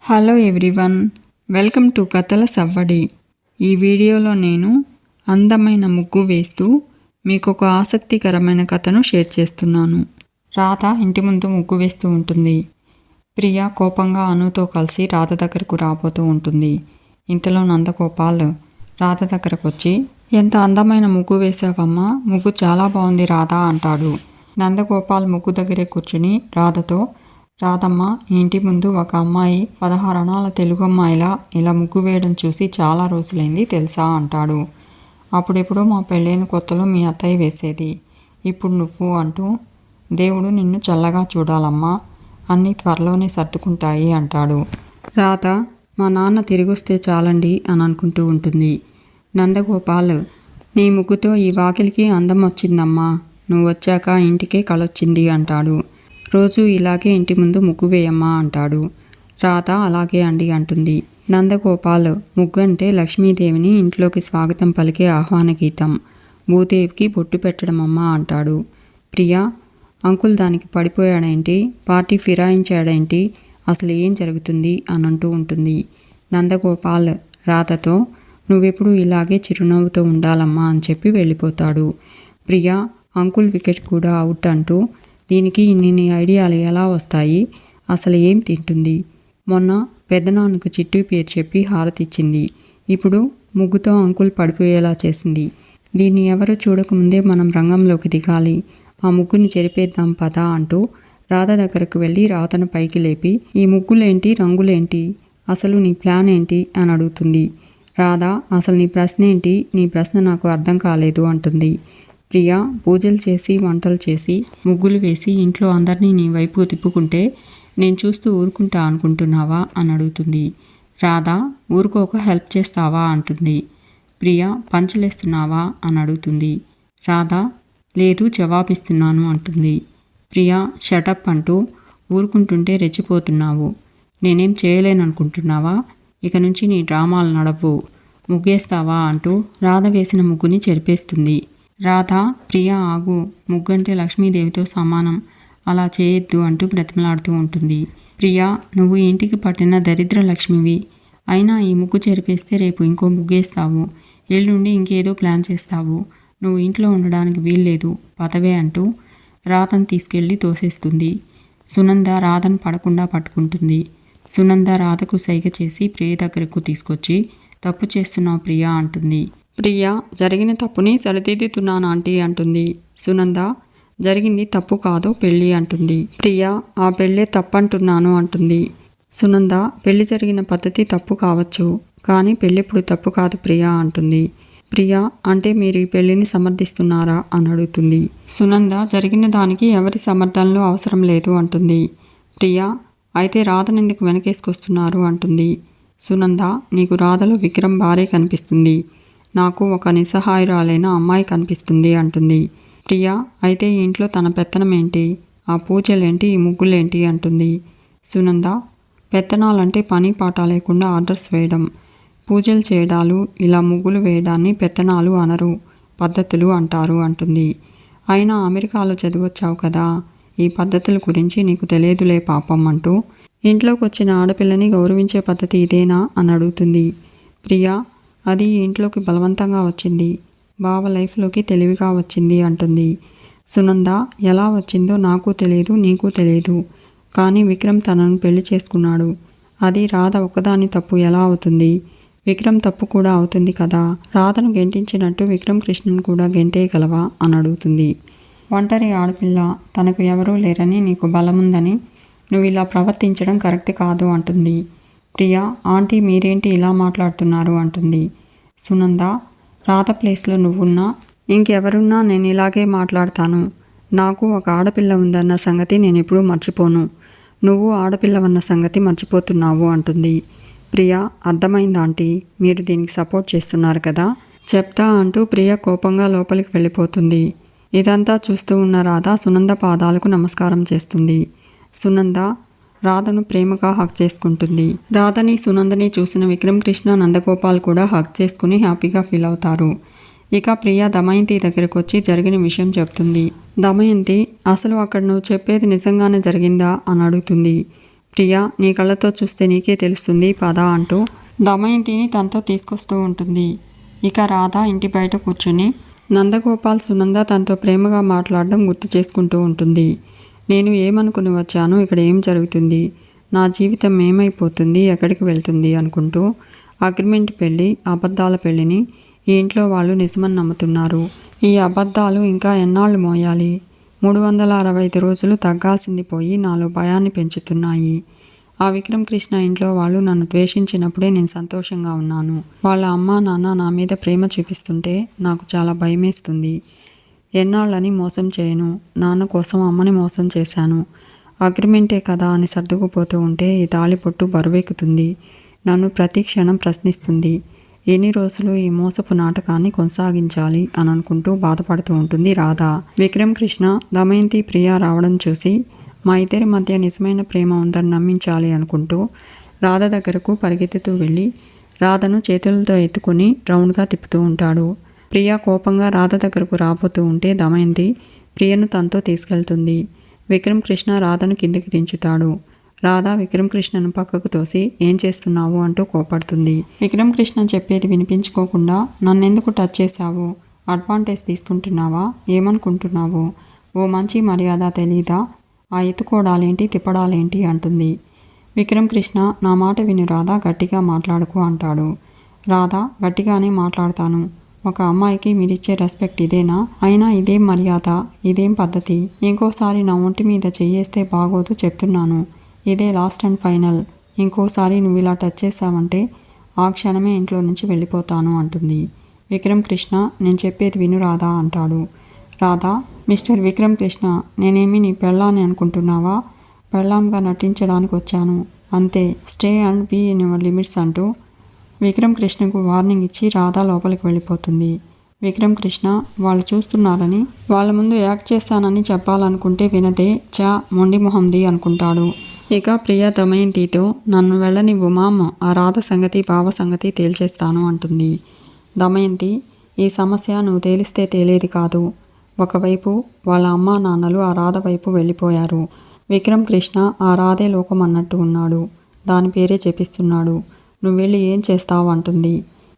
Hello everyone, welcome to కథల సవ్వడి. ఈ వీడియోలో నేను అందమైన ముగ్గు వేస్తూ మీకు ఒక ఆసక్తికరమైన కథను షేర్ చేస్తున్నాను. రాధ ఇంటి ముందు ముగ్గు వేస్తూ ఉంటుంది. ప్రియ కోపంగా అనుతో కలిసి రాధ దగ్గరకు రాబోతూ ఉంటుంది. ఇంతలో నందగోపాల్ రాధ దగ్గరకు వచ్చి, ఎంత అందమైన ముగ్గు వేసావమ్మా, ముగ్గు చాలా బాగుంది రాధ అంటాడు. నందగోపాల్ ముగ్గు దగ్గరే కూర్చుని రాధతో, రాధమ్మ, ఇంటి ముందు ఒక అమ్మాయి 16 అణాల తెలుగు అమ్మాయిలా ఇలా ముగ్గు వేయడం చూసి చాలా రోజులైంది తెలుసా అంటాడు. అప్పుడెప్పుడో మా పెళ్ళైన కొత్తలో మీ అత్తయ్య వేసేది, ఇప్పుడు నువ్వు అంటూ, దేవుడు నిన్ను చల్లగా చూడాలమ్మా, అన్నీ త్వరలోనే సర్దుకుంటాయి అంటాడు. రాధ, మా నాన్న తిరిగొస్తే చాలండి అని అనుకుంటూ ఉంటుంది. నందగోపాల్, నీ ముగ్గుతో ఈ వాకిలికి అందం వచ్చిందమ్మా, నువ్వు వచ్చాక ఇంటికే కళొచ్చింది అంటాడు. రోజు ఇలాగే ఇంటి ముందు ముగ్గు వేయమ్మా అంటాడు. రాధ అలాగే అండి అంటుంది. నందగోపాల్, ముగ్గు అంటే లక్ష్మీదేవిని ఇంట్లోకి స్వాగతం పలికే ఆహ్వాన గీతం, భూదేవికి బొట్టు పెట్టడం అమ్మా అంటాడు. ప్రియా, అంకుల్ దానికి పడిపోయాడేంటి, పార్టీ ఫిరాయించాడేంటి, అసలు ఏం జరుగుతుంది అని అంటూ ఉంటుంది. నందగోపాల్ రాధతో, నువ్వెప్పుడు ఇలాగే చిరునవ్వుతో ఉండాలమ్మా అని చెప్పి వెళ్ళిపోతాడు. ప్రియా, అంకుల్ వికెట్ కూడా అవుట్ అంటూ, దీనికి ఇన్ని ఐడియాలు ఎలా వస్తాయి, అసలు ఏం తింటుంది, మొన్న పెద్దనాన్నకు చిట్టు పేరు చెప్పి హారతిచ్చింది, ఇప్పుడు ముగ్గుతో అంకుల్ పడిపోయేలా చేసింది, దీన్ని ఎవరు చూడకముందే మనం రంగంలోకి దిగాలి, ఆ ముగ్గుని చెరిపేద్దాం పదా అంటూ రాధ దగ్గరకు వెళ్ళి రాధను పైకి లేపి, ఈ ముగ్గులేంటి రంగులేంటి, అసలు నీ ప్లాన్ ఏంటి అని అడుగుతుంది. రాధ, అసలు నీ ప్రశ్న ఏంటి, నీ ప్రశ్న నాకు అర్థం కాలేదు అంటుంది. ప్రియా, పూజలు చేసి వంటలు చేసి ముగ్గులు వేసి ఇంట్లో అందరినీ నీ వైపు తిప్పుకుంటే నేను చూస్తూ ఊరుకుంటా అనుకుంటున్నావా అని అడుగుతుంది. రాధ, ఊరుకోక హెల్ప్ చేస్తావా అంటుంది. ప్రియా, పంచలేస్తున్నావా అని అడుగుతుంది. రాధ, లేదు జవాబిస్తున్నాను అంటుంది. ప్రియా, షటప్ అంటూ ఊరుకుంటుంటే రెచ్చిపోతున్నావు, నేనేం చేయలేననుకుంటున్నావా, ఇక నుంచి నీ డ్రామాలు నడవు, ముగ్గేస్తావా అంటూ రాధ వేసిన ముగ్గుని చెరిపేస్తుంది. రాధ, ప్రియా ఆగు, ముగ్గంటే లక్ష్మీదేవితో సమానం, అలా చేయొద్దు అంటూ బ్రతిమలాడుతూ ఉంటుంది. ప్రియా, నువ్వు ఇంటికి పట్టిన దరిద్ర లక్ష్మివి, అయినా ఈ ముగ్గు చెరిపేస్తే రేపు ఇంకో ముగ్గేస్తావు, ఎల్లుండి ఇంకేదో ప్లాన్ చేస్తావు, నువ్వు ఇంట్లో ఉండడానికి వీల్లేదు, పదవే అంటూ రాధను తీసుకెళ్ళి తోసేస్తుంది. సునంద రాధను పడకుండా పట్టుకుంటుంది. సునంద రాధకు సైగ చేసి ప్రియ దగ్గరకు తీసుకొచ్చి, తప్పు చేస్తున్నావు ప్రియా అంటుంది. ప్రియా, జరిగిన తప్పుని సరిదిద్దుతున్నాను ఆంటీ అంటుంది. సునంద, జరిగింది తప్పు కాదు పెళ్ళి అంటుంది. ప్రియా, ఆ పెళ్ళే తప్పంటున్నాను అంటుంది. సునంద, పెళ్లి జరిగిన పద్ధతి తప్పు కావచ్చు, కానీ పెళ్ళెప్పుడు తప్పు కాదు ప్రియా అంటుంది. ప్రియా, అంటే మీరు ఈ పెళ్లిని సమర్థిస్తున్నారా అని అడుగుతుంది. సునంద, జరిగిన దానికి ఎవరి సమర్థనలు అవసరం లేదు అంటుంది. ప్రియా, అయితే రాధనెందుకు వెనకేసుకొస్తున్నారు అంటుంది. సునంద, నీకు రాధలో విక్రమ్ భార్య కనిపిస్తుంది, నాకు ఒక నిస్సహాయురాలైన అమ్మాయి కనిపిస్తుంది అంటుంది. ప్రియా, అయితే ఈ ఇంట్లో తన పెత్తనం ఏంటి, ఆ పూజలేంటి, ఈ ముగ్గులేంటి అంటుంది. సునంద, పెత్తనాలంటే పని పాట లేకుండా ఆర్డర్స్ వేయడం, పూజలు చేయడాలు, ఇలా ముగ్గులు వేయడాన్ని పెత్తనాలు అనరు, పద్ధతులు అంటారు అంటుంది. అయినా అమెరికాలో చదివొచ్చావు కదా, ఈ పద్ధతుల గురించి నీకు తెలియదులే పాపం అంటూ, ఇంట్లోకి వచ్చిన ఆడపిల్లని గౌరవించే పద్ధతి ఇదేనా అని అడుగుతుంది. ప్రియా, అది ఇంట్లోకి బలవంతంగా వచ్చింది, బావ లైఫ్లోకి తెలివిగా వచ్చింది అంటుంది. సునంద, ఎలా వచ్చిందో నాకు తెలియదు, నీకు తెలియదు, కానీ విక్రమ్ తనను పెళ్లి చేసుకున్నాడు, అది రాధ ఒక్కదాని తప్పు ఎలా అవుతుంది, విక్రమ్ తప్పు కూడా అవుతుంది కదా, రాధను గెంటించినట్టు విక్రమ్ కృష్ణను కూడా గెంటేయగలవా అని అడుగుతుంది. ఒంటరి ఆడపిల్ల, తనకు ఎవరూ లేరని నీకు బలముందని నువ్వు ఇలా ప్రవర్తించడం కరెక్ట్ కాదు అంటుంది. ప్రియా, ఆంటీ మీరేంటి ఇలా మాట్లాడుతున్నారు అంటుంది. సునంద, రాధ ప్లేస్లో నువ్వున్నా ఇంకెవరున్నా నేను ఇలాగే మాట్లాడతాను, నాకు ఒక ఆడపిల్ల ఉందన్న సంగతి నేను ఎప్పుడూ మర్చిపోను, నువ్వు ఆడపిల్లవన్న సంగతి మర్చిపోతున్నావు అంటుంది. ప్రియా, అర్థమైందా ఆంటీ, మీరు దీనికి సపోర్ట్ చేస్తున్నారు కదా, చెప్తా అంటూ ప్రియ కోపంగా లోపలికి వెళ్ళిపోతుంది. ఇదంతా చూస్తూ ఉన్న రాధ సునంద పాదాలకు నమస్కారం చేస్తుంది. సునంద రాధను ప్రేమగా హక్ చేసుకుంటుంది. రాధని సునందని చూసిన విక్రమ్ కృష్ణ నందగోపాల్ కూడా హక్ చేసుకుని హ్యాపీగా ఫీల్ అవుతారు. ఇక ప్రియ దమయంతి దగ్గరకు వచ్చి జరిగిన విషయం చెప్తుంది. దమయంతి, అసలు అక్కడ నువ్వు చెప్పేది నిజంగానే జరిగిందా అని అడుగుతుంది. ప్రియా, నీ కళ్ళతో చూస్తే నీకే తెలుస్తుంది పద అంటూ దమయంతిని తనతో తీసుకొస్తూ ఉంటుంది. ఇక రాధ ఇంటి బయట కూర్చుని నందగోపాల్ సునంద తనతో ప్రేమగా మాట్లాడడం గుర్తు చేసుకుంటూ ఉంటుంది. నేను ఏమనుకుని వచ్చాను, ఇక్కడ ఏం జరుగుతుంది, నా జీవితం ఏమైపోతుంది, ఎక్కడికి వెళ్తుంది అనుకుంటూ అగ్రిమెంట్ పెళ్ళి, అబద్ధాల పెళ్ళిని ఈ ఇంట్లో వాళ్ళు నిజమని నమ్ముతున్నారు. ఈ అబద్ధాలు ఇంకా ఎన్నాళ్ళు మోయాలి? 365 రోజులు తగ్గాల్సింది పోయి నాలో భయాన్ని పెంచుతున్నాయి. ఆ విక్రమ్ కృష్ణ ఇంట్లో వాళ్ళు నన్ను ద్వేషించినప్పుడే నేను సంతోషంగా ఉన్నాను. వాళ్ళ అమ్మా నాన్న నా మీద ప్రేమ చూపిస్తుంటే నాకు చాలా భయమేస్తుంది. ఎన్నాళ్ళని మోసం చేయను, నాన్న కోసం అమ్మని మోసం చేశాను. అగ్రిమెంటే కదా అని సర్దుకుపోతూ ఉంటే ఈ తాళిపొట్టు బరువెక్కుతుంది, నన్ను ప్రతి క్షణం ప్రశ్నిస్తుంది. ఎన్ని రోజులు ఈ మోసపు నాటకాన్ని కొనసాగించాలి అని అనుకుంటూ బాధపడుతూ ఉంటుంది రాధ. విక్రమ్ కృష్ణ, దమయంతి, ప్రియా రావడం చూసి మా ఇద్దరి మధ్య నిజమైన ప్రేమ ఉందని నమ్మించాలి అనుకుంటూ రాధ దగ్గరకు పరిగెత్తుతూ వెళ్ళి రాధను చేతులతో ఎత్తుకుని రౌండ్గా తిప్పుతూ ఉంటాడు. ప్రియా కోపంగా రాధ దగ్గరకు రాబోతూ ఉంటే దమయంతి ప్రియను తనతో తీసుకెళ్తుంది. విక్రమ్ కృష్ణ రాధను కిందికి దించుతాడు. రాధ విక్రమ్ కృష్ణను పక్కకు తోసి ఏం చేస్తున్నావు అంటూ కోపడుతుంది. విక్రమ్ కృష్ణ చెప్పేది వినిపించుకోకుండా నన్నెందుకు టచ్ చేశావు, అడ్వాంటేజ్ తీసుకుంటున్నావా, ఏమనుకుంటున్నావు, ఓ మంచి మర్యాద తెలీదా, ఆ ఎత్తుకోవడాలేంటి తిప్పడాలేంటి అంటుంది. విక్రమ్ కృష్ణ, నా మాట విను రాధ, గట్టిగా మాట్లాడుకో అంటాడు. రాధ, గట్టిగానే మాట్లాడతాను. ఒక అమ్మాయికి మీరిచ్చే రెస్పెక్ట్ ఇదేనా? అయినా ఇదేం మర్యాద, ఇదేం పద్ధతి? ఇంకోసారి నా ఒంటి మీద చెయ్యేస్తే బాగోదు చెప్తున్నాను. ఇదే లాస్ట్ అండ్ ఫైనల్. ఇంకోసారి నువ్వు ఇలా టచ్ చేసావంటే ఆ క్షణమే ఇంట్లో నుంచి వెళ్ళిపోతాను అంటుంది. విక్రమ్ కృష్ణ, నేను చెప్పేది విను రాధా అంటాడు. రాధా, మిస్టర్ విక్రమ్ కృష్ణ, నేనేమి నీ పెళ్ళాన్ని అనుకుంటున్నావా? పెళ్ళాంగా నటించడానికి వచ్చాను అంతే. Stay and be in your limits అంటూ విక్రమ్ కృష్ణకు వార్నింగ్ ఇచ్చి రాధా లోపలికి వెళ్ళిపోతుంది. విక్రమ్ కృష్ణ వాళ్ళు చూస్తున్నారని వాళ్ళ ముందు యాక్ట్ చేస్తానని చెప్పాలనుకుంటే వినదే, చా మొండి మొహంది అనుకుంటాడు. ఇక ప్రియ దమయంతితో నన్ను వెళ్ళనివ్వు మామ, ఆ రాధ సంగతి బావ సంగతి తేల్చేస్తాను అంటుంది. దమయంతి, ఈ సమస్య నువ్వు తేలిస్తే తేలేది కాదు. ఒకవైపు వాళ్ళ అమ్మా నాన్నలు ఆ రాధ వైపు వెళ్ళిపోయారు. విక్రమ్ కృష్ణ ఆ రాధే లోకం అన్నట్టు ఉన్నాడు, దాని పేరే చెప్పిస్తున్నాడు. నువ్వు వెళ్ళి ఏం చేస్తావు అంటుంది.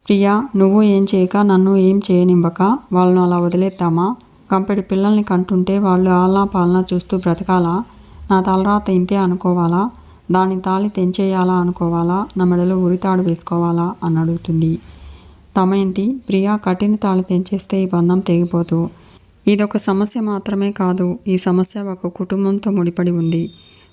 ప్రియా, నువ్వు ఏం చేయక నన్ను ఏం చేయనివ్వక వాళ్ళను అలా వదిలేద్దామా? కంపెడి పిల్లల్ని కంటుంటే వాళ్ళు ఆలనా పాలనా చూస్తూ బ్రతకాలా? నా తలరాత ఇంతే అనుకోవాలా? దాని తాళి తెంచేయాలా అనుకోవాలా? నా మెడలో ఉరితాడు వేసుకోవాలా అని అడుగుతుంది. దమయంతి, ప్రియా కట్టిన తాళి తెంచేస్తే ఈ బంధం తెగిపోదు. ఇదొక సమస్య మాత్రమే కాదు, ఈ సమస్య ఒక కుటుంబంతో ముడిపడి ఉంది.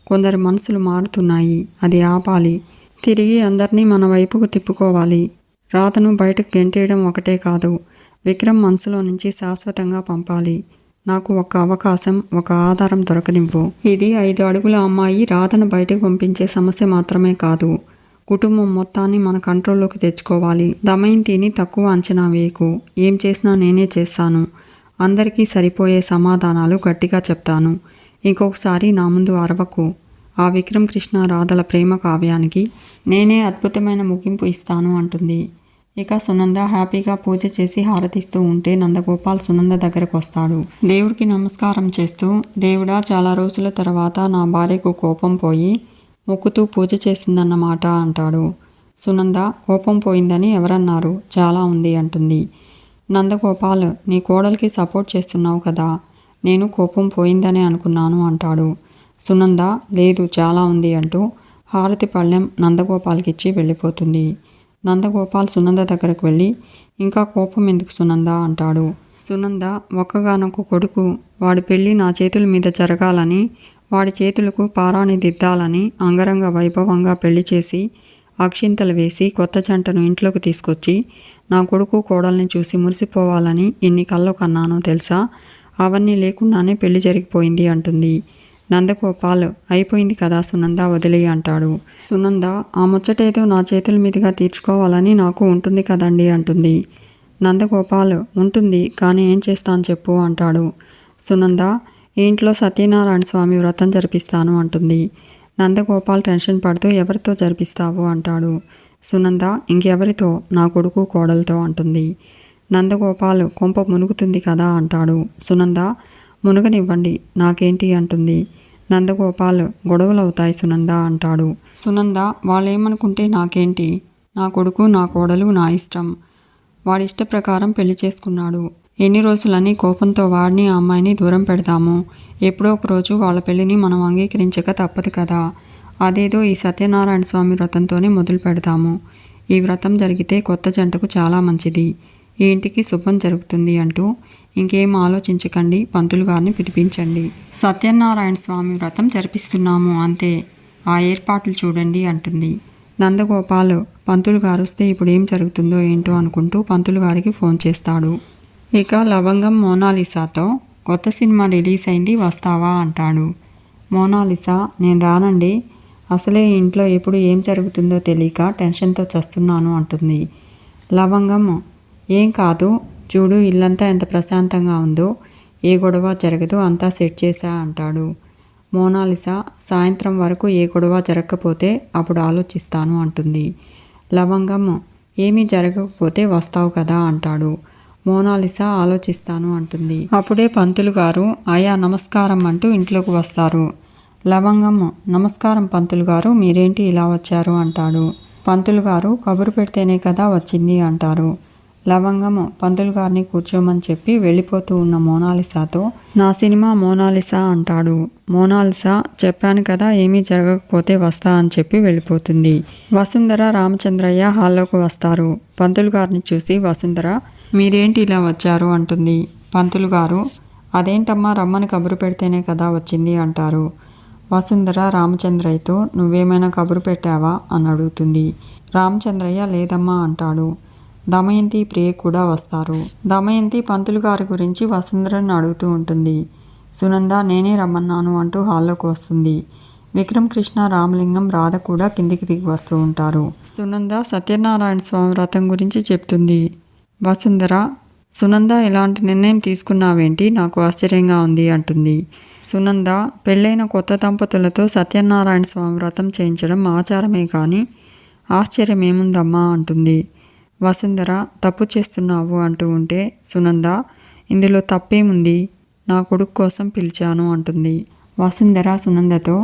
కొందరి మనసులు మారుతున్నాయి, అది ఆపాలి. తిరిగి అందరినీ మన వైపుకు తిప్పుకోవాలి. రాధను బయటకు గెంటేయడం ఒకటే కాదు, విక్రమ్ మనసులో నుంచి శాశ్వతంగా పంపాలి. నాకు ఒక అవకాశం, ఒక ఆధారం దొరకనివ్వు. ఇది 5 అడుగుల అమ్మాయి రాధను బయటకు పంపించే సమస్య మాత్రమే కాదు, కుటుంబం మొత్తాన్ని మన కంట్రోల్లోకి తెచ్చుకోవాలి. దమయంతిని తక్కువ అంచనా వేయకు. ఏం చేసినా నేనే చేస్తాను. అందరికీ సరిపోయే సమాధానాలు గట్టిగా చెప్తాను. ఇంకొకసారి నా ముందు అరవకు. ఆ విక్రమ్ కృష్ణ రాధల ప్రేమ కావ్యానికి నేనే అద్భుతమైన ముగింపు ఇస్తాను అంటుంది. ఇక సునంద హ్యాపీగా పూజ చేసి హారతిస్తూ ఉంటే నందగోపాల్ సునంద దగ్గరకు వస్తాడు. దేవుడికి నమస్కారం చేస్తూ, దేవుడా, చాలా రోజుల తర్వాత నా భార్యకు కోపం పోయి మొక్కుతూ పూజ చేసిందన్నమాట అంటాడు. సునంద, కోపం పోయిందని ఎవరన్నారు? చాలా ఉంది అంటుంది. నందగోపాల్, నీ కోడలికి సపోర్ట్ చేస్తున్నావు కదా, నేను కోపం పోయిందనే అనుకున్నాను అంటాడు. సునంద, లేదు చాలా ఉంది అంటూ హారతి పళ్ళెం నందగోపాల్కిచ్చి వెళ్ళిపోతుంది. నందగోపాల్ సునంద దగ్గరకు వెళ్ళి, ఇంకా కోపం ఎందుకు సునంద అంటాడు. సునంద, ఒక్కగానొక్క కొడుకు, వాడి పెళ్ళి నా చేతుల మీద జరగాలని, వాడి చేతులకు పారాణి దిద్దాలని అంగరంగ వైభవంగా పెళ్లి చేసి అక్షింతలు వేసి కొత్త జంటను ఇంట్లోకి తీసుకొచ్చి నా కొడుకు కోడల్ని చూసి మురిసిపోవాలని ఎన్ని కళ్ళు కన్నానో తెలుసా? అవన్నీ లేకుండానే పెళ్లి జరిగిపోయింది అంటుంది. నందగోపాల్, అయిపోయింది కదా సునంద, వదిలేయి అంటాడు. సునంద, ఆ ముచ్చటేదో నా చేతుల మీదుగా తీర్చుకోవాలని నాకు ఉంటుంది కదండి అంటుంది. నందగోపాల్, ఉంటుంది, కానీ ఏం చేస్తాను చెప్పు అంటాడు. సునంద, ఈ ఇంట్లో సత్యనారాయణ స్వామి వ్రతం జరిపిస్తాను అంటుంది. నందగోపాల్ టెన్షన్ పడుతూ, ఎవరితో జరిపిస్తావు అంటాడు. సునంద, ఇంకెవరితో, నా కొడుకు కోడలతో అంటుంది. నందగోపాల్, కొంప మునుగుతుంది కదా అంటాడు. సునంద, మునుగనివ్వండి, నాకేంటి అంటుంది. నందగోపాల్ గొడవలవుతాయి సునంద అంటాడు. సునంద వాళ్ళేమనుకుంటే నాకేంటి, నా కొడుకు నా కోడలు నా ఇష్టం, వాడిష్ట ప్రకారం పెళ్లి చేసుకున్నాడు. ఎన్ని రోజులని కోపంతో వాడిని ఆ అమ్మాయిని దూరం పెడతాము. ఎప్పుడో ఒకరోజు వాళ్ళ పెళ్లిని మనం అంగీకరించక తప్పదు కదా. అదేదో ఈ సత్యనారాయణ స్వామి వ్రతంతోనే మొదలు పెడతాము. ఈ వ్రతం జరిగితే కొత్త జంటకు చాలా మంచిది, ఈ ఇంటికి శుభం జరుగుతుంది అంటూ ఇంకేం ఆలోచించకండి, పంతులు గారిని పిలిపించండి. సత్యనారాయణ స్వామి వ్రతం జరిపిస్తున్నాము అంతే, ఆ ఏర్పాట్లు చూడండి అంటుంది. నందగోపాల్ పంతులు గారు వస్తే ఇప్పుడు ఏం జరుగుతుందో ఏంటో అనుకుంటూ పంతులు గారికి ఫోన్ చేస్తాడు. ఇక లవంగం మోనాలిసాతో కొత్త సినిమా రిలీజ్ అయింది, వస్తావా అంటాడు. మోనాలిసా నేను రానండి, అసలే ఇంట్లో ఎప్పుడు ఏం జరుగుతుందో తెలియక టెన్షన్తో చస్తున్నాను అంటుంది. లవంగం ఏం కాదు చూడు, ఇల్లంతా ఎంత ప్రశాంతంగా ఉందో, ఏ గొడవ జరగదు, అంతా సెట్ చేశా అంటాడు. మోనాలిసా సాయంత్రం వరకు ఏ గొడవ జరగకపోతే అప్పుడు ఆలోచిస్తాను అంటుంది. లవంగం ఏమీ జరగకపోతే వస్తావు కదా అంటాడు. మోనాలిసా ఆలోచిస్తాను అంటుంది. అప్పుడే పంతులు గారు ఆయా నమస్కారం అంటూ ఇంట్లోకి వస్తారు. లవంగం నమస్కారం పంతులు గారు, మీరేంటి ఇలా వచ్చారు అంటాడు. పంతులు గారు కబురు పెడితేనే కదా వచ్చింది అంటారు. లవంగం పంతులు గారిని కూర్చోమని చెప్పి వెళ్ళిపోతూ ఉన్న మోనాలిసాతో నా సినిమా మోనాలిసా అంటాడు. మోనాలిసా చెప్పాను కదా ఏమీ జరగకపోతే వస్తా అని చెప్పి వెళ్ళిపోతుంది. వసుంధర రామచంద్రయ్య హాల్లోకి వస్తారు. పంతులు గారిని చూసి వసుంధర మీరేంటి ఇలా వచ్చారు అంటుంది. పంతులు గారు అదేంటమ్మా రమ్మని కబురు పెడితేనే కదా వచ్చింది అంటారు. వసుంధర రామచంద్రయ్యతో నువ్వేమైనా కబురు పెట్టావా అని అడుగుతుంది. రామచంద్రయ్య లేదమ్మా అంటాడు. దమయంతి ప్రియ కూడా వస్తారు. దమయంతి పంతులు గారి గురించి వసుంధరని అడుగుతూ ఉంటుంది. సునంద నేనే రమ్మన్నాను అంటూ హాల్లోకి వస్తుంది. విక్రమ్ కృష్ణ రామలింగం రాధ కూడా కిందికి దిగి వస్తూ ఉంటారు. సునంద సత్యనారాయణ స్వామి వ్రతం గురించి చెప్తుంది. వసుంధర సునంద ఇలాంటి నిర్ణయం తీసుకున్నావేంటి, నాకు ఆశ్చర్యంగా ఉంది అంటుంది. సునంద పెళ్ళైన కొత్త దంపతులతో సత్యనారాయణ స్వామి వ్రతం చేయించడం ఆచారమే కానీ ఆశ్చర్యం ఏముందమ్మా అంటుంది. వసుంధర తప్పు చేస్తున్నావు అంటూ ఉంటే సునంద ఇందులో తప్పేముంది, నా కొడుకు కోసం పిలిచాను అంటుంది. వసుంధర సునందతో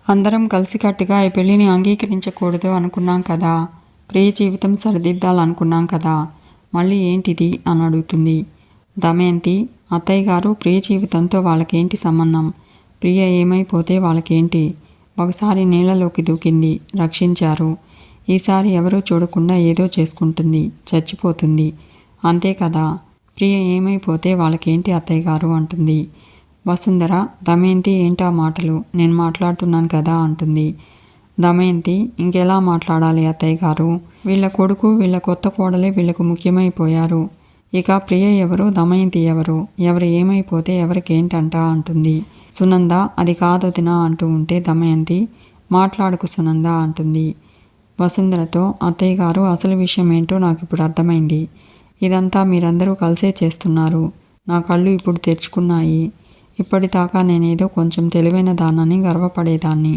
అందరం కలిసికట్టుగా ఈ పెళ్లిని అంగీకరించకూడదు అనుకున్నాం కదా, ప్రియ జీవితం సరిదిద్దాలనుకున్నాం కదా, మళ్ళీ ఏంటిది అని అడుగుతుంది. దమయంతి అత్తయ్య గారు ప్రియ జీవితంతో వాళ్ళకేంటి సంబంధం, ప్రియ ఏమైపోతే వాళ్ళకేంటి, ఒకసారి నీళ్ళలోకి దూకింది, రక్షించారు, ఈసారి ఎవరూ చూడకుండా ఏదో చేసుకుంటుంది, చచ్చిపోతుంది, అంతే కదా, ప్రియ ఏమైపోతే వాళ్ళకేంటి అత్తయ్య గారు అంటుంది. వసుంధర దమయంతి ఏంటా మాటలు, నేను మాట్లాడుతున్నాను కదా అంటుంది. దమయంతి ఇంకెలా మాట్లాడాలి అత్తయ్య గారు, వీళ్ళ కొడుకు వీళ్ళ కొత్త కోడలే వీళ్ళకు ముఖ్యమైపోయారు, ఇక ప్రియ ఎవరు దమయంతి ఎవరు, ఎవరు ఏమైపోతే ఎవరికేంటంట అంటుంది. సునంద అది కాదొదినా అంటూ ఉంటే దమయంతి మాట్లాడుకు సునంద అంటుంది. వసుంధరతో అత్తయ్య గారు అసలు విషయం ఏంటో నాకు ఇప్పుడు అర్థమైంది, ఇదంతా మీరందరూ కలిసే చేస్తున్నారు, నా కళ్ళు ఇప్పుడు తెరుచుకున్నాయి, ఇప్పటిదాకా నేనేదో కొంచెం తెలివైన దాన్నని గర్వపడేదాన్ని,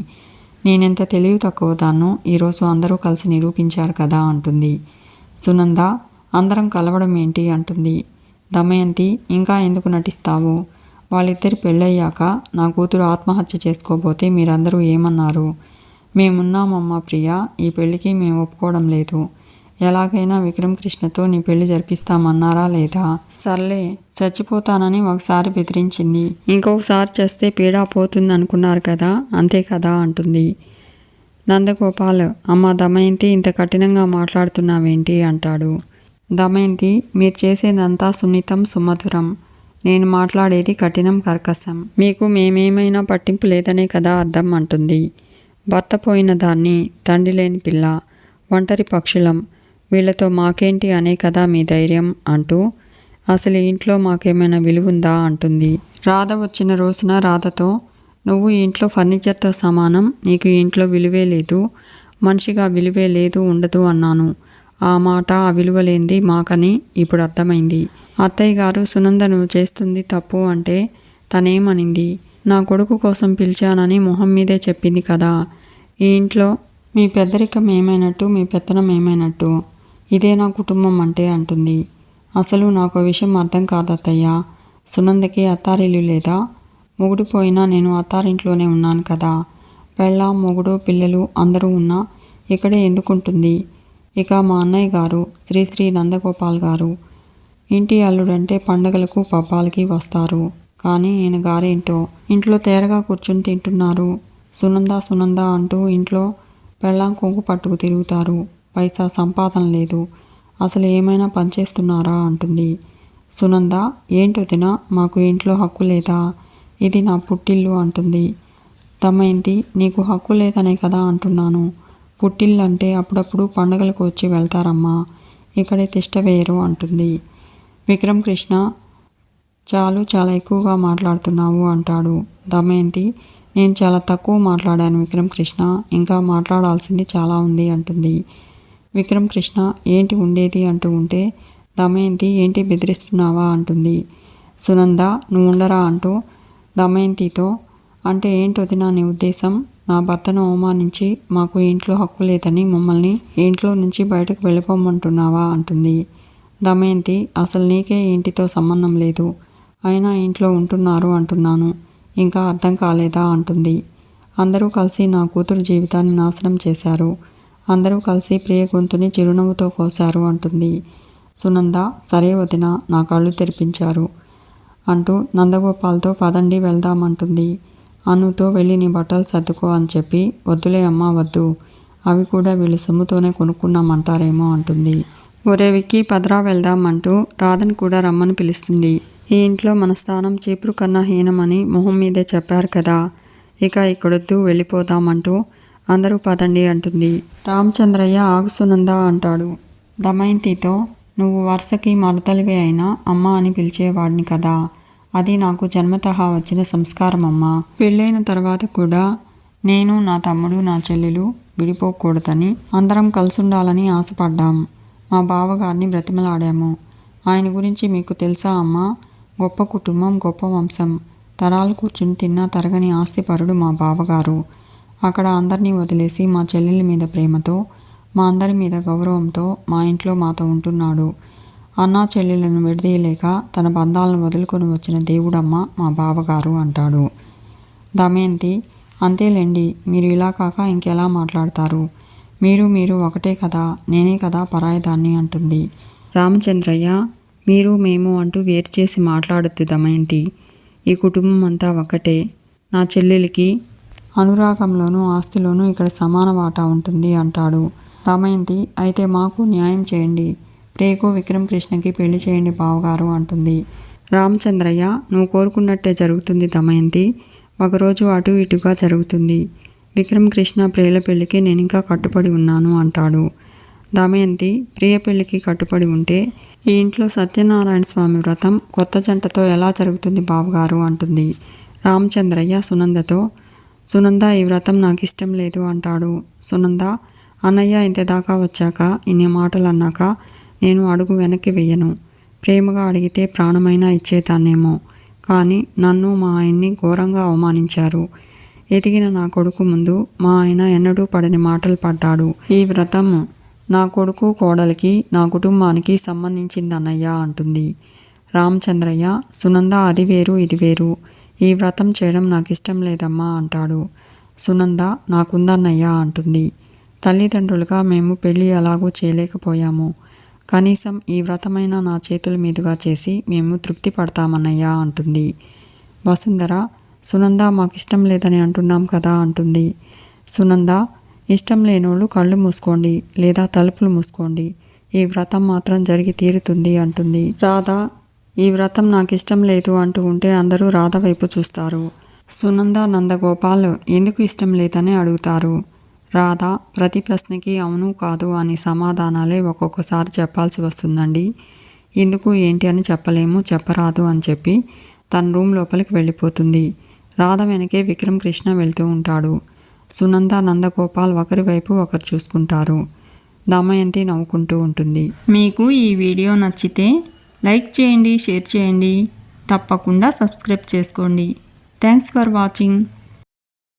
నేనెంత తెలివి తక్కువ దాన్నో ఈరోజు అందరూ కలిసి నిరూపించారు కదా అంటుంది. సునంద అందరం కలవడం ఏంటి అంటుంది. దమయంతి ఇంకా ఎందుకు నటిస్తావు, వాళ్ళిద్దరి పెళ్ళయ్యాక నా కూతురు ఆత్మహత్య చేసుకోబోతే మీరందరూ ఏమన్నారు, మేమున్నామమ్మా ప్రియ, ఈ పెళ్ళికి మేము ఒప్పుకోవడం లేదు, ఎలాగైనా విక్రమ్ కృష్ణతో నీ పెళ్లి జరిపిస్తామన్నారా లేదా, సర్లే చచ్చిపోతానని ఒకసారి బెదిరించింది, ఇంకొకసారి చేస్తే పీడా పోతుంది అనుకున్నారు కదా, అంతే కదా అంటుంది. నందగోపాల్ అమ్మ దమయంతి ఇంత కఠినంగా మాట్లాడుతున్నావేంటి అంటాడు. దమయంతి మీరు చేసేదంతా సున్నితం సుమధురం, నేను మాట్లాడేది కఠినం కర్కశం, మీకు మేమేమైనా పట్టింపు లేదనే కదా అర్థం అంటుంది. భర్త పోయిన దాన్ని, తండ్రి లేని పిల్ల, ఒంటరి పక్షులం, వీళ్లతో మాకేంటి అనే కదా మీ ధైర్యం అంటూ అసలు ఇంట్లో మాకేమైనా విలువుందా అంటుంది. రాధ వచ్చిన రోజున రాధతో నువ్వు ఈ ఇంట్లో ఫర్నిచర్తో సమానం, నీకు ఈ ఇంట్లో విలువే లేదు, మనిషిగా విలువే లేదు ఉండదు అన్నాను, ఆ మాట ఆ విలువ లేనిది మాకని ఇప్పుడు అర్థమైంది. అత్తయ్య గారు సునంద నువ్వు చేస్తుంది తప్పు అంటే తనేమనింది, నా కొడుకు కోసం పిలిచానని మొహం మీదే చెప్పింది కదా, ఈ ఇంట్లో మీ పెద్దరికం ఏమైనట్టు మీ పెత్తనం ఏమైనట్టు, ఇదే నా కుటుంబం అంటే అంటుంది. అసలు నాకు విషయం అర్థం కాదత్తయ్య, సునందకి అత్తారిల్లు లేదా, మొగుడు పోయినా నేను అత్తారింట్లోనే ఉన్నాను కదా. పెళ్ళాం, మొగుడు, పిల్లలు అందరూ ఉన్నా ఇక్కడే ఎందుకుంటుంది? ఇక మా అన్నయ్య గారు శ్రీ నందగోపాల్ గారు ఇంటి అల్లుడంటే పండగలకు పబ్బాలకి వస్తారు. కానీ ఈయన గారేంటో ఇంట్లో తేరగా కూర్చుని తింటున్నారు. సునంద అంటూ ఇంట్లో పెళ్ళాం కొంగు పట్టుకు తిరుగుతారు. పైసా సంపాదన లేదు. అసలు ఏమైనా పనిచేస్తున్నారా అంటుంది. సునంద, ఏంటొదినా, మాకు ఇంట్లో హక్కు లేదా? ఇది నా పుట్టిల్లు అంటుంది. దమయంతి, నీకు హక్కు లేదనే కదా అంటున్నాను. పుట్టిల్లంటే అప్పుడప్పుడు పండగలకు వచ్చి వెళ్తారమ్మా, ఇక్కడే తిష్ట వేయరు అంటుంది. విక్రమ్ కృష్ణ, చాలా ఎక్కువగా మాట్లాడుతున్నావు అంటాడు. దమయంతి, నేను చాలా తక్కువ మాట్లాడాను విక్రమ్ కృష్ణ, ఇంకా మాట్లాడాల్సింది చాలా ఉంది అంటుంది. విక్రమ్ కృష్ణ, ఏంటి ఉండేది అంటూ ఉంటే దమయంతి, ఏంటి బెదిరిస్తున్నావా అంటుంది. సునంద, నువ్వు ఉండరా అంటూ దమయంతితో, అంటే ఏంటొదినా నీ ఉద్దేశం? నా భర్తను అవమానించి మాకు ఇంట్లో హక్కు లేదని మమ్మల్ని ఇంట్లో నుంచి బయటకు వెళ్ళిపోమంటున్నావా అంటుంది. దమయంతి, అసలు నీకే ఇంటితో సంబంధం లేదు, అయినా ఇంట్లో ఉంటున్నారు అంటున్నాను, ఇంకా అర్థం కాలేదా అంటుంది. అందరూ కలిసి నా కూతురు జీవితాన్ని నాశనం చేశారు. అందరూ కలిసి ప్రియ గొంతుని చిరునవ్వుతో కోశారు అంటుంది. సునంద, సరే వదిన, నా కళ్ళు తెరిపించారు అంటూ నందగోపాల్తో పదండి వెళ్దామంటుంది. అనుతో వెళ్ళి నీ బట్టలు సర్దుకో అని చెప్పి, వద్దులే అమ్మా వద్దు, అవి కూడా వీళ్ళు సొమ్ముతోనే కొనుక్కున్నామంటారేమో అంటుంది. ఒరే విక్కీ, పదరా వెళ్దామంటూ రాధని కూడా రమ్మని పిలుస్తుంది. ఈ ఇంట్లో మన స్థానం చీపురు కన్నా హీనమని మొహం మీదే చెప్పారు కదా, ఇక ఇక్కడొద్దు, వెళ్ళిపోదామంటూ అందరూ పదండి అంటుంది. రామచంద్రయ్య, ఆగు సునంద అంటాడు. దమయంతితో, నువ్వు వరుసకి మరదలివే అయినా అమ్మ అని పిలిచేవాడిని కదా, అది నాకు జన్మతహా వచ్చిన సంస్కారం అమ్మా. పెళ్ళైన తర్వాత కూడా నేను, నా తమ్ముడు, నా చెల్లెలు విడిపోకూడదని అందరం కలిసుండాలని ఆశపడ్డాం. మా బావగారిని బ్రతిమలాడాము. ఆయన గురించి మీకు తెలుసా అమ్మా? గొప్ప కుటుంబం, గొప్ప వంశం, తరాలు కూర్చుని తిన్నా తరగని ఆస్తిపరుడు మా బావగారు. అక్కడ అందరినీ వదిలేసి మా చెల్లెల మీద ప్రేమతో, మా అందరి మీద గౌరవంతో మా ఇంట్లో మాతో ఉంటున్నాడు. అన్నా చెల్లెలను విడదీయలేక తన బంధాలను వదులుకొని వచ్చిన దేవుడమ్మ మా బావగారు అంటాడు. దమయంతి, అంతేలేండి, మీరు ఇలా కాక ఇంకెలా మాట్లాడతారు? మీరు ఒకటే కదా, నేనే కదా పరాయిదాన్ని అంటుంది. రామచంద్రయ్య, మీరు మేము అంటూ వేరు చేసి మాట్లాడొద్దు దమయంతి, ఈ కుటుంబం అంతా ఒక్కటే. నా చెల్లెలికి అనురాగంలోనూ ఆస్తిలోనూ ఇక్కడ సమాన వాటా ఉంటుంది అంటాడు. దమయంతి, అయితే మాకు న్యాయం చేయండి, ప్రియకు విక్రమ్ కృష్ణకి పెళ్లి చేయండి బావగారు అంటుంది. రామచంద్రయ్య, నువ్వు కోరుకున్నట్టే జరుగుతుంది దమయంతి, ఒకరోజు అటు ఇటుగా జరుగుతుంది. విక్రమ్ కృష్ణ ప్రియుల పెళ్లికి నేనింకా కట్టుబడి ఉన్నాను అంటాడు. దమయంతి, ప్రియ పెళ్లికి కట్టుబడి ఉంటే ఈ ఇంట్లో సత్యనారాయణ స్వామి వ్రతం కొత్త జంటతో ఎలా జరుగుతుంది బావగారు అంటుంది. రామచంద్రయ్య సునందతో, సునంద, ఈ వ్రతం నాకు ఇష్టం లేదు అంటాడు. సునంద, అన్నయ్య ఇంతదాకా వచ్చాక ఇన్ని మాటలు అన్నాక నేను అడుగు వెనక్కి వెయ్యను. ప్రేమగా అడిగితే ప్రాణమైనా ఇచ్చేదాన్నేమో, కానీ నన్ను మా ఆయన్ని ఘోరంగా అవమానించారు. ఎదిగిన నా కొడుకు ముందు మా ఆయన ఎన్నడూ పడని మాటలు పడ్డాడు. ఈ వ్రతం నా కొడుకు, కోడలికి, నా కుటుంబానికి సంబంధించిందన్నయ్య అంటుంది. రామచంద్రయ్య, సునంద, అది వేరు ఇది వేరు, ఈ వ్రతం చేయడం నాకు ఇష్టం లేదమ్మా అంటాడు. సునంద, నాకుందన్నయ్య అంటుంది. తల్లిదండ్రులుగా మేము పెళ్ళి అలాగూ చేయలేకపోయాము, కనీసం ఈ వ్రతమైనా నా చేతుల మీదుగా చేసి మేము తృప్తి పడతామన్నయ్యా అంటుంది. వసుంధర, సునంద, మాకిష్టం లేదని అంటున్నాం కదా అంటుంది. సునంద, ఇష్టం లేనోళ్ళు కళ్ళు మూసుకోండి లేదా తలుపులు మూసుకోండి, ఈ వ్రతం మాత్రం జరిగి తీరుతుంది అంటుంది. రాధ, ఈ వ్రతం నాకు ఇష్టం లేదు అంటూ ఉంటే అందరూ రాధ వైపు చూస్తారు. సునంద, నందగోపాల్ ఎందుకు ఇష్టం లేదని అడుగుతారు. రాధ ప్రతి ప్రశ్నకి అవును కాదు అని సమాధానాలే ఒక్కొక్కసారి చెప్పాల్సి వస్తుందండి, ఎందుకు ఏంటి అని చెప్పలేము, చెప్పరాదు అని చెప్పి తన రూమ్ లోపలికి వెళ్ళిపోతుంది. రాధ వెనకే విక్రమ్ కృష్ణ వెళ్తూ ఉంటాడు. సునంద, నందగోపాల్ ఒకరి వైపు ఒకరు చూసుకుంటారు. దమయంతి నవ్వుకుంటూ ఉంటుంది. మీకు ఈ వీడియో నచ్చితే లైక్ చేయండి, షేర్ చేయండి, తప్పకుండా సబ్స్క్రైబ్ చేసుకోండి. Thanks for watching.